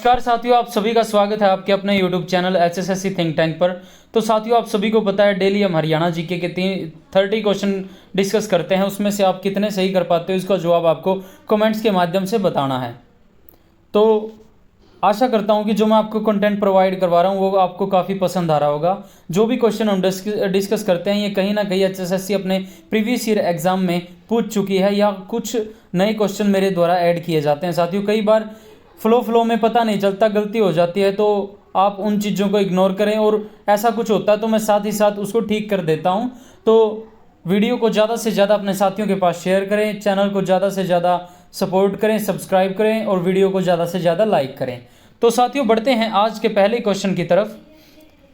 नमस्कार साथियों, आप सभी का स्वागत है आपके अपने YouTube channel HSSC think tank पर। तो साथियों, आप सभी को पता है डेली हम हरियाणा जीके के 30 क्वेश्चन डिस्कस करते हैं। उसमें से आप कितने सही कर पाते हो इसका जवाब आपको कमेंट्स के माध्यम से बताना है। तो आशा करता हूं कि जो मैं आपको कंटेंट प्रोवाइड करवा रहा हूं वो आपको काफ़ी पसंद आ रहा होगा। जो भी क्वेश्चन हम डिस्कस करते हैं ये कहीं ना कहीं HSSC अपने प्रीवियस ईयर एग्जाम में पूछ चुकी है या कुछ नए क्वेश्चन मेरे द्वारा ऐड किए जाते हैं। साथियों, कई बार फ्लो में पता नहीं चलता, गलती हो जाती है, तो आप उन चीज़ों को इग्नोर करें और ऐसा कुछ होता है तो मैं साथ ही साथ उसको ठीक कर देता हूं। तो वीडियो को ज़्यादा से ज़्यादा अपने साथियों के पास शेयर करें, चैनल को ज़्यादा से ज़्यादा सपोर्ट करें, सब्सक्राइब करें और वीडियो को ज़्यादा से ज़्यादा लाइक करें। तो साथियों, बढ़ते हैं आज के पहले क्वेश्चन की तरफ।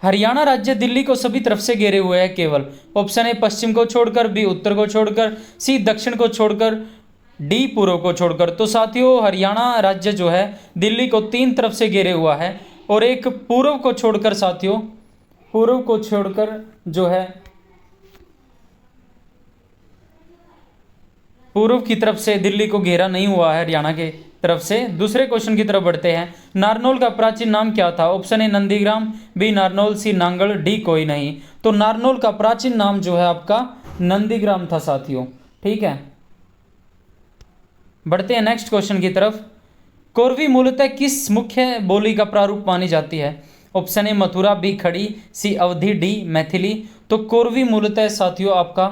हरियाणा राज्य दिल्ली को सभी तरफ से घेरे हुए है केवल। ऑप्शन ए पश्चिम को छोड़कर, बी उत्तर को छोड़कर, सी दक्षिण को छोड़कर, डी पूर्व को छोड़कर। तो साथियों, हरियाणा राज्य जो है दिल्ली को 3 तरफ से घेरे हुआ है और एक पूर्व को छोड़कर, साथियों पूर्व को छोड़कर जो है पूर्व की तरफ से दिल्ली को घेरा नहीं हुआ है हरियाणा के तरफ से। दूसरे क्वेश्चन की तरफ बढ़ते हैं। नारनौल का प्राचीन नाम क्या था? Option A Nandigram, B Narnaul, C Nangal, D कोई नहीं। तो नारनौल का प्राचीन नाम जो है आपका नंदीग्राम था साथियों। ठीक है, बढ़ते हैं नेक्स्ट क्वेश्चन की तरफ। कोरवी मूलतः किस मुख्य बोली का प्रारूप मानी जाती है? ऑप्शन ए मथुरा, बी खड़ी, सी अवधी, डी मैथिली। तो कोरवी मूलतः साथियों आपका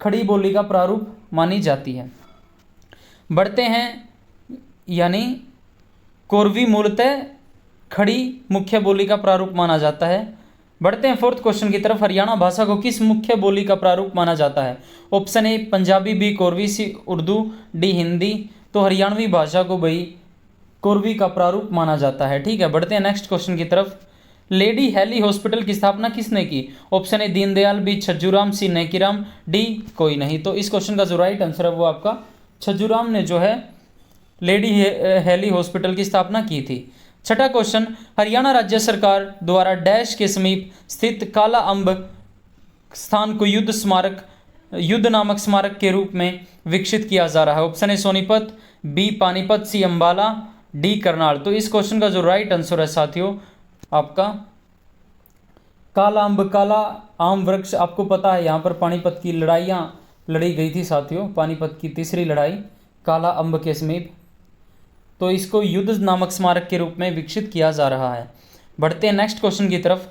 खड़ी बोली का प्रारूप मानी जाती है। बढ़ते हैं, यानी कोरवी मूलतः खड़ी मुख्य बोली का प्रारूप माना जाता है। बढ़ते हैं फोर्थ क्वेश्चन की तरफ। हरियाणा भाषा को किस मुख्य बोली का प्रारूप माना जाता है? Option A Punjabi, B Korvi, C Urdu, D Hindi. तो हरियाणवी भाषा को भाई कोरवी का प्रारूप माना जाता है। ठीक है, बढ़ते हैं नेक्स्ट क्वेश्चन की तरफ। लेडी हैली हॉस्पिटल की स्थापना किसने की? Option A Deendayal, B Chhajjuram, C Nekiram, D कोई नहीं। तो इस क्वेश्चन का जो राइट आंसर है वो आपका छज्जूराम ने जो है लेडी हैली हॉस्पिटल की स्थापना की थी। छठा क्वेश्चन। हरियाणा राज्य सरकार द्वारा डैश के समीप स्थित काला अम्ब स्थान को युद्ध नामक स्मारक के रूप में विकसित किया जा रहा है। Option A Sonipat, B Panipat, C Ambala, D Karnal. तो इस क्वेश्चन का जो राइट आंसर है साथियों आपका काला अम्ब, काला आम वृक्ष। आपको पता है यहाँ पर पानीपत की लड़ाइयाँ लड़ी गई थी साथियों, पानीपत की तीसरी लड़ाई काला अम्ब के समीप। तो इसको युद्ध नामक स्मारक के रूप में विकसित किया जा रहा है। बढ़ते हैं नेक्स्ट क्वेश्चन की तरफ।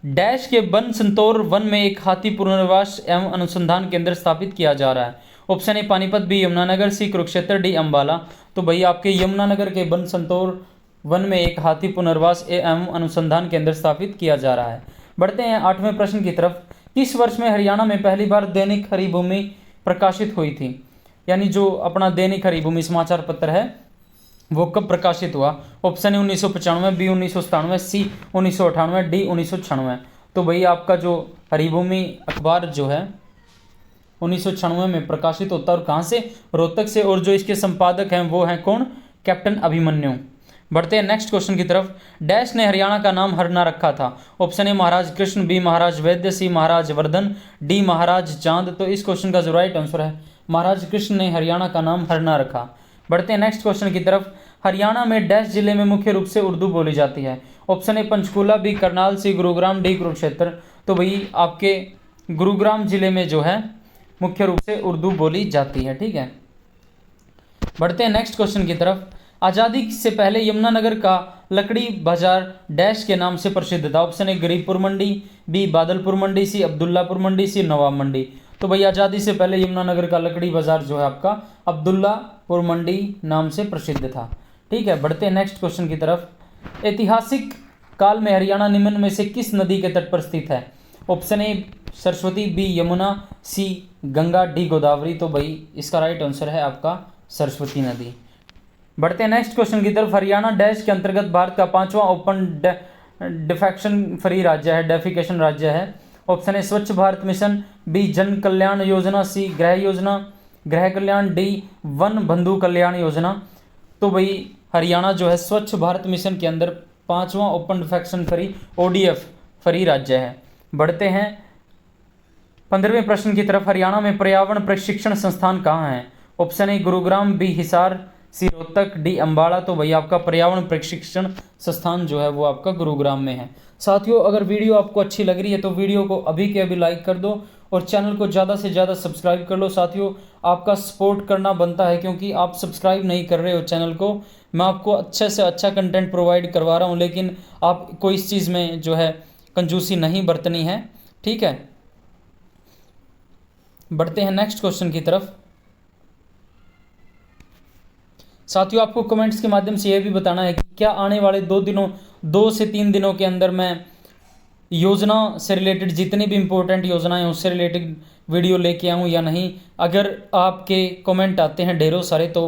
डैश के बन संतौर वन में एक हाथी पुनर्वास एवं अनुसंधान केंद्र स्थापित किया जा रहा है। Option A Panipat, B Yamunanagar, C Kurukshetra, D Ambala. तो भाई आपके यमुनानगर के बन संतौर वन में एक हाथी पुनर्वास एवं अनुसंधान केंद्र स्थापित किया जा रहा है। बढ़ते हैं 8वें प्रश्न की तरफ। किस वर्ष में हरियाणा में पहली बार दैनिक हरिभूमि प्रकाशित हुई थी? यानी जो अपना दैनिक हरिभूमि समाचार पत्र है वो कब प्रकाशित हुआ? Option A 1995, B 1997, C 1998, D 1996। तो भाई आपका जो हरिभूमि अखबार जो है 1996 में प्रकाशित होता है। और कहाँ से? रोहतक से। और जो इसके संपादक हैं वो हैं कौन? कैप्टन अभिमन्यु। बढ़ते हैं नेक्स्ट क्वेश्चन की तरफ। डैश ने हरियाणा का नाम हरना रखा था? Option A Maharaj Krishna, B Maharaj Vaidya, C Maharaj Vardhan, D महाराज चांद। तो इस क्वेश्चन का जो राइट आंसर है महाराज कृष्ण ने हरियाणा का नाम हरना रखा। बढ़ते हैं नेक्स्ट क्वेश्चन की तरफ। हरियाणा में डैश जिले में मुख्य रूप से उर्दू बोली जाती है? Option A Panchkula, B Karnal, C Gurugram, D Kurukshetra. तो भाई आपके गुरुग्राम जिले में जो है मुख्य रूप से उर्दू बोली जाती है। ठीक है, बढ़ते हैं नेक्स्ट क्वेश्चन की तरफ। आज़ादी से पहले यमुनानगर का लकड़ी बाजार डैश के नाम से प्रसिद्ध था? Option A Garibpur Mandi, B Badalpur Mandi, C Abdullapur Mandi, C Nawab Mandi. तो भाई आज़ादी से पहले यमुनानगर का लकड़ी बाजार जो है आपका अब्दुल्लापुर मंडी नाम से प्रसिद्ध था। ठीक है, बढ़ते हैं नेक्स्ट क्वेश्चन की तरफ। ऐतिहासिक काल में हरियाणा निम्न में से किस नदी के तट पर स्थित है? Option A Saraswati, B Yamuna, C Ganga, D Godavari. तो भाई इसका राइट आंसर है आपका सरस्वती नदी। बढ़ते हैं नेक्स्ट क्वेश्चन की तरफ। हरियाणा डैश के अंतर्गत भारत का 5वां ओपन डिफेक्शन फ्री राज्य है, डेफिकेशन राज्य है? ऑप्शन ए स्वच्छ भारत मिशन, बी जन कल्याण योजना, सी गृह कल्याण, डी वन बंधु कल्याण योजना। तो भाई हरियाणा जो है स्वच्छ भारत मिशन के अंदर 5वां open defecation free ODF free राज्य है। बढ़ते हैं 15वें प्रश्न की तरफ। हरियाणा में पर्यावरण प्रशिक्षण संस्थान कहाँ है? Option A Gurugram, B Hisar, C Rohtak, D Ambala. तो भैया आपका पर्यावरण प्रशिक्षण संस्थान जो है वो आपका गुरुग्राम में है। साथियों, अगर वीडियो आपको अच्छी लग रही है तो वीडियो को अभी के अभी लाइक कर दो और चैनल को ज़्यादा से ज़्यादा सब्सक्राइब कर लो। साथियों, आपका सपोर्ट करना बनता है, क्योंकि आप सब्सक्राइब नहीं कर रहे हो चैनल को। मैं आपको अच्छे से अच्छा कंटेंट प्रोवाइड करवा रहा हूँ, लेकिन आपको इस चीज़ में जो है कंजूसी नहीं बरतनी है। ठीक है, बढ़ते हैं नेक्स्ट क्वेश्चन की तरफ। साथियों, आपको कमेंट्स के माध्यम से यह भी बताना है कि क्या आने वाले 2 से 3 दिनों के अंदर मैं योजना से रिलेटेड जितनी भी इंपॉर्टेंट योजनाएं हैं उससे रिलेटेड वीडियो लेके आऊँ या नहीं। अगर आपके कमेंट आते हैं ढेरों सारे तो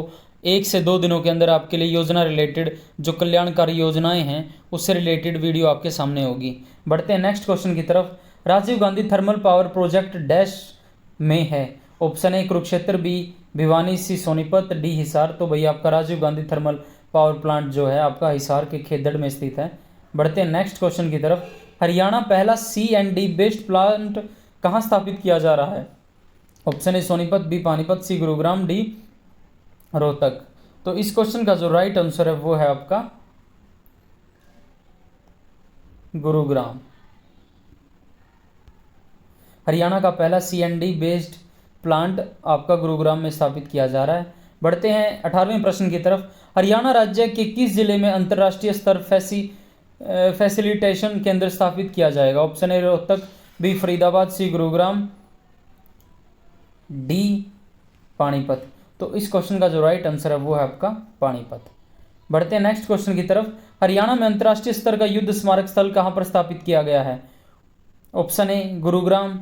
1 से 2 दिनों के अंदर आपके लिए योजना रिलेटेड जो कल्याणकारी योजनाएं हैं उससे रिलेटेड वीडियो आपके सामने होगी। बढ़ते हैं नेक्स्ट क्वेश्चन की तरफ। Rajiv Gandhi thermal power project dash में है। Option A Kurukshetra, B Bhiwani, C Sonipat, D Hisar. तो भैया आपका Rajiv Gandhi thermal power plant जो है आपका हिसार के खेदड़ में स्थित है। बढ़ते हैं नेक्स्ट क्वेश्चन की तरफ। हरियाणा पहला C&D बेस्ड प्लांट कहाँ स्थापित किया जा रहा है। Option A Sonipat, B Panipat, C Gurugram, D Rohtak. तो इस क्वेश्चन का जो राइट आंसर है वो है आपका गुरुग्राम। हरियाणा का पहला C&D बेस्ड प्लांट आपका गुरुग्राम में स्थापित किया जा रहा है। बढ़ते हैं 18वें प्रश्न की तरफ। हरियाणा राज्य के किस जिले में अंतर्राष्ट्रीय स्तर फैसिलिटेशन केंद्र स्थापित किया जाएगा। Option A Rohtak, B Faridabad, C Gurugram, D Panipat. तो इस क्वेश्चन का जो राइट आंसर है वो है आपका पानीपत। बढ़ते हैं नेक्स्ट क्वेश्चन की तरफ। हरियाणा में अंतर्राष्ट्रीय स्तर का युद्ध स्मारक स्थल कहां पर स्थापित किया गया है। Option A Gurugram,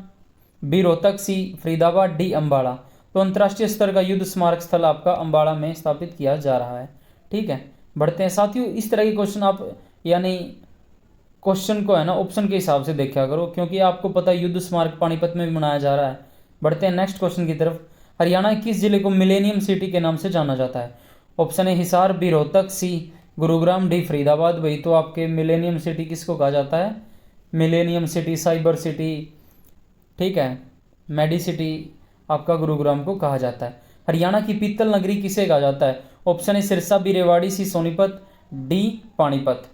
B Rohtak, C Faridabad, D Ambala. तो अंतर्राष्ट्रीय स्तर का युद्ध स्मारक स्थल आपका अम्बाड़ा में स्थापित किया जा रहा है। ठीक है, बढ़ते हैं साथियों। इस तरह के क्वेश्चन आप यानी क्वेश्चन को है ना ऑप्शन के हिसाब से देखा करो, क्योंकि आपको पता है युद्ध स्मारक पानीपत में भी मनाया जा रहा है। बढ़ते हैं नेक्स्ट क्वेश्चन की तरफ। हरियाणा किस जिले को मिलेनियम सिटी के नाम से जाना जाता है। Option A Hisar, B Rohtak, C Gurugram, D Faridabad. वही तो आपके मिलेनियम सिटी किसको कहा जाता है, मिलेनियम सिटी, साइबर सिटी, ठीक है, मेडी सिटी आपका गुरुग्राम को कहा जाता है। हरियाणा की पीतल नगरी किसे कहा जाता है। Option A Sirsa, B Rewari, C Sonipat, D Panipat.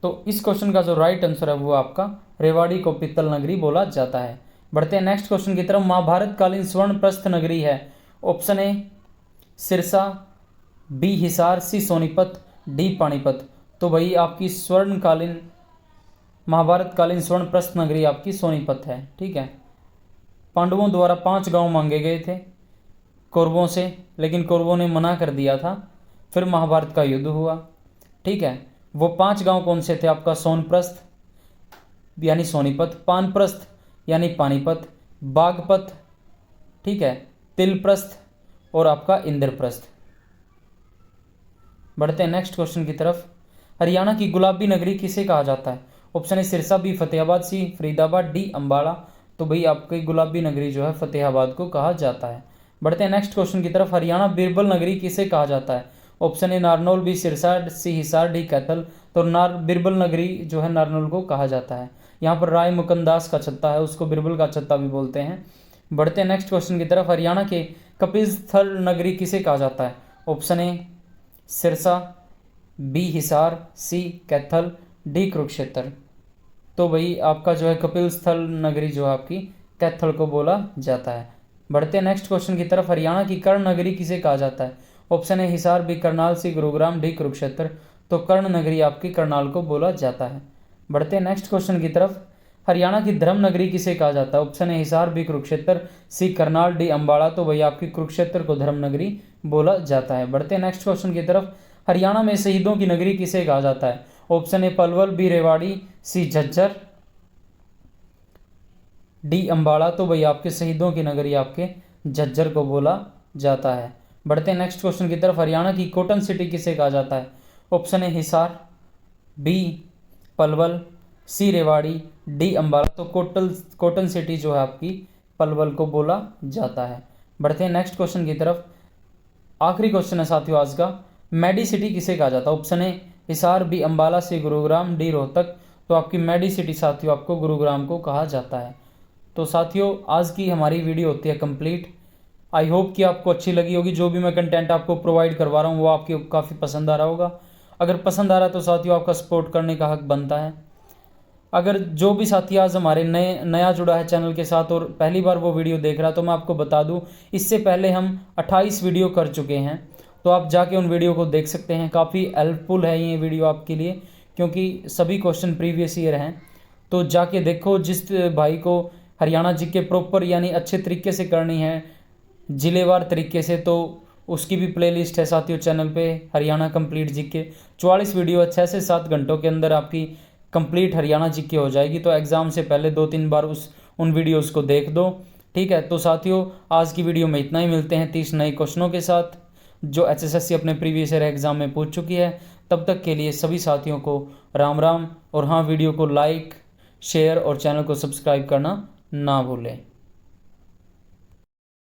तो इस क्वेश्चन का जो राइट आंसर है वो आपका रेवाड़ी को पीतल नगरी बोला जाता है। बढ़ते हैं नेक्स्ट क्वेश्चन की तरफ। महाभारत कालीन स्वर्ण प्रस्थ नगरी है। Option A Sirsa, B Hisar, C Sonipat, D Panipat. तो भाई आपकी स्वर्णकालीन महाभारत कालीन स्वर्ण प्रस्थ नगरी आपकी सोनीपत है। ठीक है, पांडवों द्वारा 5 गांव मांगे गए थे कौरवों से, लेकिन कौरवों ने मना कर दिया था। फिर महाभारत का युद्ध हुआ। ठीक है, वो 5 गांव कौन से थे आपका सोनप्रस्थ यानी सोनीपत, पानप्रस्थ यानी पानीपत, बागपत, ठीक है, तिलप्रस्थ और आपका इंद्रप्रस्थ। बढ़ते हैं नेक्स्ट क्वेश्चन की तरफ। हरियाणा की गुलाबी नगरी किसे कहा जाता है। Option A Sirsa, B Fatehabad, C Faridabad, D Ambala. तो भाई आपकी गुलाबी नगरी जो है फतेहाबाद को कहा जाता है। बढ़ते हैं नेक्स्ट क्वेश्चन की तरफ। हरियाणा बिरबल नगरी किसे कहा जाता है। Option A Narnaul, B Sirsa, C Hisar, D Kaithal. तो बिरबल नगरी जो है नारनौल को कहा जाता है। यहाँ पर राय मुकंदास का छत्ता है, उसको बिरबल का छत्ता भी बोलते हैं। बढ़ते हैं नेक्स्ट क्वेश्चन की तरफ। हरियाणा के कपिस्थल नगरी किसे कहा जाता है। Option A Sirsa, B Hisar, C Kaithal, D Kurukshetra. तो भाई आपका जो है कपिल स्थल नगरी जो है आपकी कैथल को बोला जाता है। बढ़ते हैं नेक्स्ट क्वेश्चन की तरफ। हरियाणा की कर्ण नगरी किसे कहा जाता है। Option A Hisar, B Karnal, C Gurugram, D Kurukshetra. तो कर्ण नगरी आपकी करनाल को बोला जाता है। बढ़ते हैं नेक्स्ट क्वेश्चन की तरफ। हरियाणा की धर्म नगरी किसे कहा जाता है। Option A Hisar, B Kurukshetra, C Karnal, D Ambala. तो भाई आपकी कुरुक्षेत्र को धर्म नगरी बोला जाता है। बढ़ते हैं नेक्स्ट क्वेश्चन की तरफ। हरियाणा में शहीदों की नगरी किसे कहा जाता है। Option A Palwal, B Rewari, C Jhajjar, D Ambala. तो भाई आपके शहीदों की नगरी आपके झज्जर को बोला जाता है। बढ़ते हैं नेक्स्ट क्वेश्चन की तरफ। हरियाणा की कॉटन सिटी किसे कहा जाता है। Option A Hisar, B Palwal, C Rewari, D Ambala. तो कॉटन सिटी जो है आपकी पलवल को बोला जाता है। बढ़ते हैं नेक्स्ट क्वेश्चन की तरफ। आखिरी क्वेश्चन है साथियों आज का। मेडी सिटी किसे कहा जाता है। Option A Hisar, B Ambala, C Gurugram, D Rohtak. तो आपकी मेडी सिटी साथियों आपको गुरुग्राम को कहा जाता है। तो साथियों आज की हमारी वीडियो होती है कंप्लीट। आई होप कि आपको अच्छी लगी होगी। जो भी मैं कंटेंट आपको प्रोवाइड करवा रहा हूँ वो आपको काफ़ी पसंद आ रहा होगा। अगर पसंद आ रहा है तो साथियों आपका सपोर्ट करने का हक बनता है। अगर जो भी साथी आज हमारे नया जुड़ा है चैनल के साथ और पहली बार वो वीडियो देख रहा है, तो मैं आपको बता दूं इससे पहले हम 28 वीडियो कर चुके हैं, तो आप जाके उन वीडियो को देख सकते हैं। काफ़ी हेल्पफुल है ये वीडियो आपके लिए, क्योंकि सभी क्वेश्चन प्रीवियस ईयर हैं। तो जाके देखो, जिस भाई को हरियाणा जीके प्रॉपर यानी अच्छे तरीके से करनी है, जिलेवार तरीके से, तो उसकी भी प्लेलिस्ट है साथियों चैनल पे, हरियाणा कंप्लीट जीके। 44 वीडियो 6 से 7 घंटों के अंदर आपकी कंप्लीट हरियाणा जीके हो जाएगी। तो एग्ज़ाम से पहले 2-3 बार उन वीडियोस को देख दो, ठीक है। तो साथियों आज की वीडियो में इतना ही। मिलते हैं 30 नए क्वेश्चनों के साथ जो HSSC अपने प्रीवियस ईयर एग्ज़ाम में पूछ चुकी है। तब तक के लिए सभी साथियों को राम राम। और हाँ, वीडियो को लाइक, शेयर और चैनल को सब्सक्राइब करना ना भूलें।